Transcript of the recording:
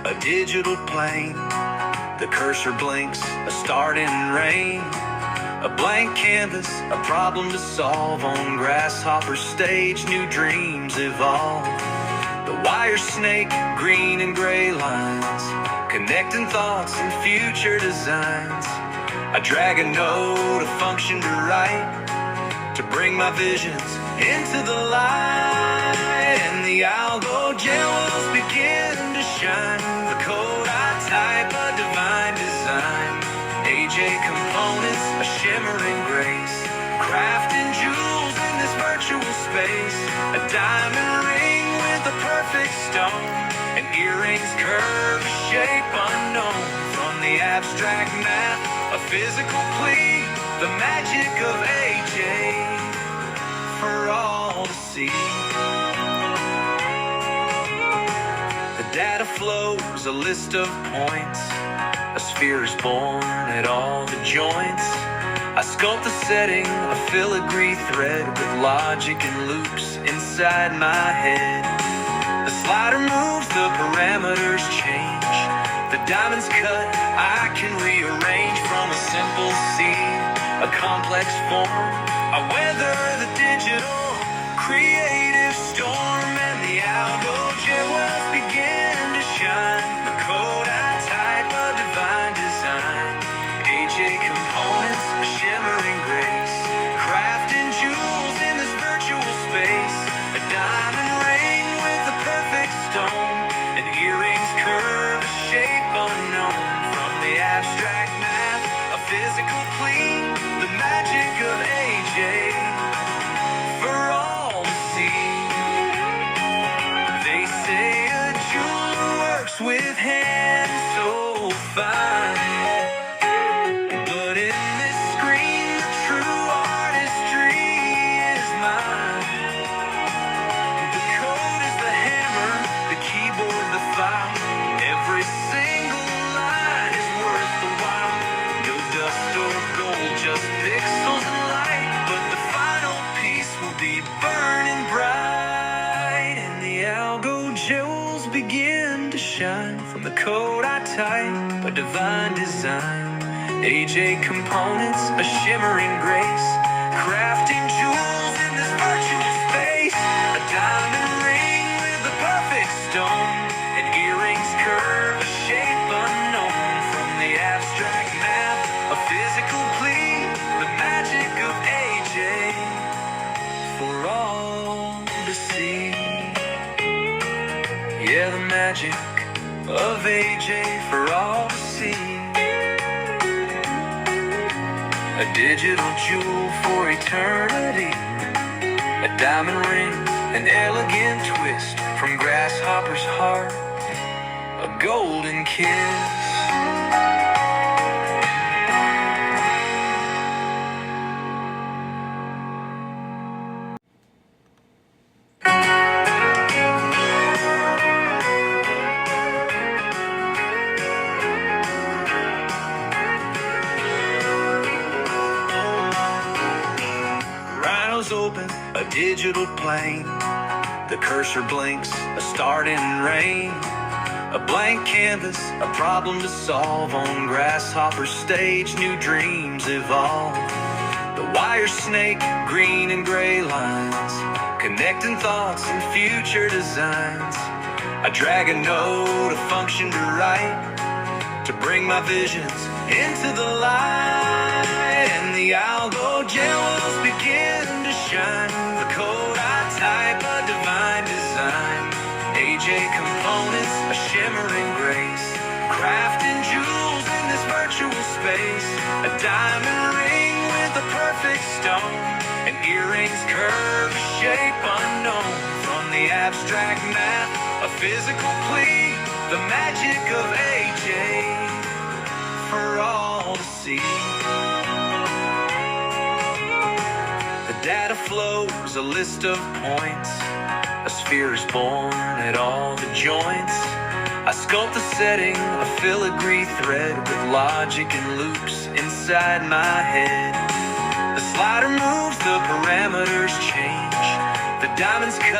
a digital plane. The cursor blinks, a start and rain. A blank canvas, a problem to solve. On Grasshopper stage, new dreams evolve. The wire snake, green and gray lines, connecting thoughts and future designs. I drag a node, a function to write, to bring my visions into the light. And the AlgoJewels begin to shine. The code I type, a divine design. AJ components, a shimmering grace. Crafting jewels in this virtual space. A diamond ring with a perfect stone. And earrings curve a shape unknown. From the abstract map, a physical plea. The magic of AJ for all to see. The data flows, a list of points. A sphere is born at all the joints. I sculpt the setting, a filigree thread with logic and loops inside my head. The slider moves, the parameters change. The diamond's cut, I can rearrange from a simple seed, a complex form. I weather the digital creative storm, and the AlgoJewels begin to shine. The code I type, a divine design. AJ components, a shimmering grace. Crafting jewels in this virtual space. A diamond ring with a perfect stone. And earrings curve a shape unknown. From the abstract map, a physical plea. The magic of AJ for all to see. They say a jeweler works with hands so fine, but in this screen the true artistry is mine. The code is the hammer, the keyboard the file. Every single line is worth the while. No dust or gold, just pixels and light, but the final piece will be burning bright. And the AlgoJewels begin to shine. From the code I type, a divine design. AJ components, a shimmering grace. Crafting jewels in this virtual space. A diamond ring with a perfect stone. And earrings curve a shape unknown. From the abstract map, a physical plea. The magic of AJ for all to see. Yeah, the magic of AJ for all to see. A digital jewel for eternity. A diamond ring, an elegant twist. From Grasshopper's heart, a golden kiss. Rhino's open, a digital plane. The cursor blinks, a start and rain. A blank canvas, a problem to solve. On Grasshopper stage, new dreams evolve. The wire snake, green and gray lines, connecting thoughts and future designs. I drag a node, a function to write, to bring my visions into the light. And the AlgoJewels begin to shine. The code I type, a divine design. AJ components, a shimmering grace. Crafting jewels in this virtual space. A diamond ring with a perfect stone. And earrings curve a shape unknown. From the abstract map, a physical plea. The magic of AJ for all to see. The data flows, a list of points. A sphere is born at all the joints. I sculpt the setting, a filigree thread with logic and loops inside my head. The slider moves, the parameters change. The diamond's cut.